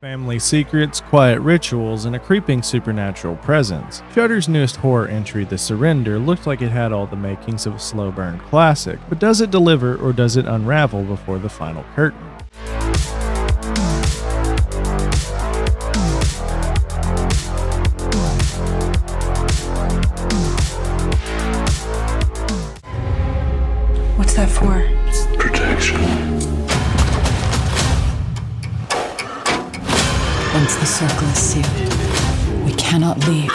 Family secrets, quiet rituals, and a creeping supernatural presence. Shudder's newest horror entry, The Surrender, looked like it had all the makings of a slow burn classic, but does it deliver or does it unravel before the final curtain? What's that for? Protection. Once the circle is sealed, we cannot leave.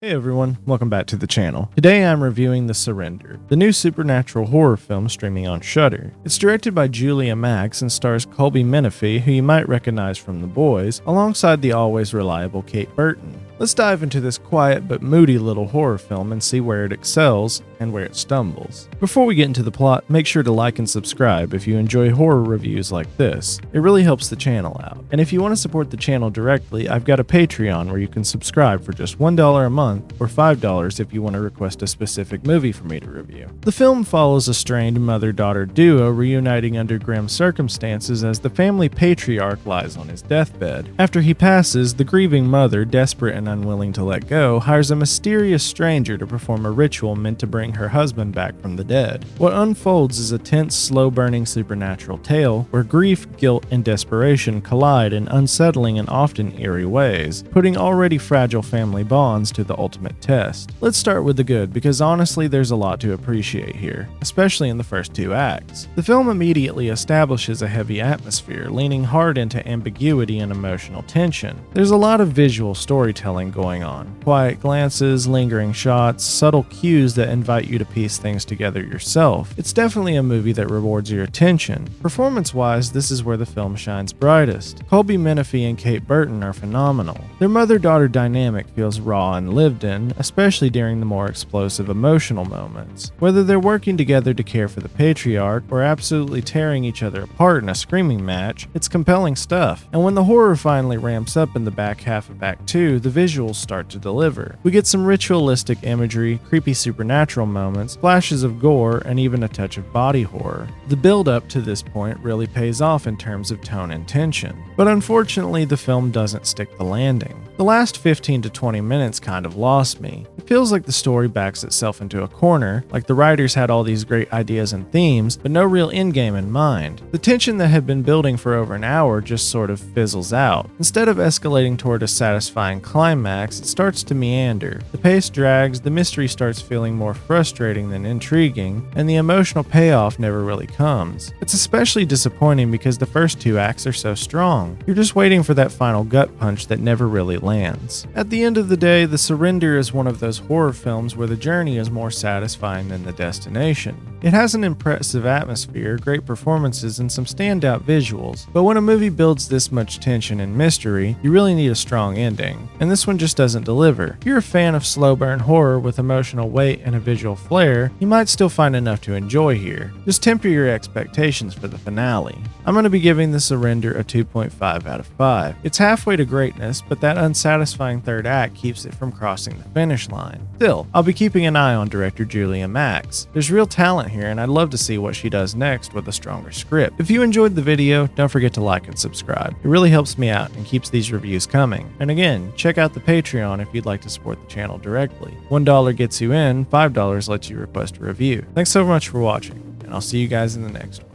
Hey everyone, welcome back to the channel. Today I'm reviewing The Surrender, the new supernatural horror film streaming on Shudder. It's directed by Julia Max and stars Colby Minifie, who you might recognize from The Boys, alongside the always reliable Kate Burton. Let's dive into this quiet but moody little horror film and see where it excels and where it stumbles. Before we get into the plot, make sure to like and subscribe if you enjoy horror reviews like this. It really helps the channel out. And if you want to support the channel directly, I've got a Patreon where you can subscribe for just $1 a month or $5 if you want to request a specific movie for me to review. The film follows a strained mother-daughter duo reuniting under grim circumstances as the family patriarch lies on his deathbed. After he passes, the grieving mother, desperate and unwilling to let go, hires a mysterious stranger to perform a ritual meant to bring her husband back from the dead. What unfolds is a tense, slow-burning supernatural tale where grief, guilt, and desperation collide in unsettling and often eerie ways, putting already fragile family bonds to the ultimate test. Let's start with the good, because honestly there's a lot to appreciate here, especially in the first two acts. The film immediately establishes a heavy atmosphere, leaning hard into ambiguity and emotional tension. There's a lot of visual storytelling going on. Quiet glances, lingering shots, subtle cues that invite you to piece things together yourself. It's definitely a movie that rewards your attention. Performance-wise, this is where the film shines brightest. Colby Minifie and Kate Burton are phenomenal. Their mother-daughter dynamic feels raw and lived in, especially during the more explosive emotional moments. Whether they're working together to care for the patriarch or absolutely tearing each other apart in a screaming match, it's compelling stuff. And when the horror finally ramps up in the back half of Act 2, the visuals start to deliver. We get some ritualistic imagery, creepy supernatural moments, flashes of gore, and even a touch of body horror. The build-up to this point really pays off in terms of tone and tension. But unfortunately, the film doesn't stick the landing. The last 15 to 20 minutes kind of lost me. It feels like the story backs itself into a corner, like the writers had all these great ideas and themes, but no real endgame in mind. The tension that had been building for over an hour just sort of fizzles out. Instead of escalating toward a satisfying climax, it starts to meander. The pace drags, the mystery starts feeling more frustrating than intriguing, and the emotional payoff never really comes. It's especially disappointing because the first two acts are so strong. You're just waiting for that final gut punch that never really lands. At the end of the day, The Surrender is one of those horror films where the journey is more satisfying than the destination. It has an impressive atmosphere, great performances, and some standout visuals, but when a movie builds this much tension and mystery, you really need a strong ending, and this one just doesn't deliver. If you're a fan of slow burn horror with emotional weight and a visual flair, you might still find enough to enjoy here. Just temper your expectations for the finale. I'm going to be giving The Surrender a 2.5 out of 5. It's halfway to greatness, but that unsatisfying third act keeps it from crossing the finish line. Still, I'll be keeping an eye on director Julia Max. There's real talent here, and I'd love to see what she does next with a stronger script. If you enjoyed the video, don't forget to like and subscribe. It really helps me out and keeps these reviews coming. And again, check out the Patreon if you'd like to support the channel directly. $1 gets you in, $5 lets you request a review. Thanks so much for watching, and I'll see you guys in the next one.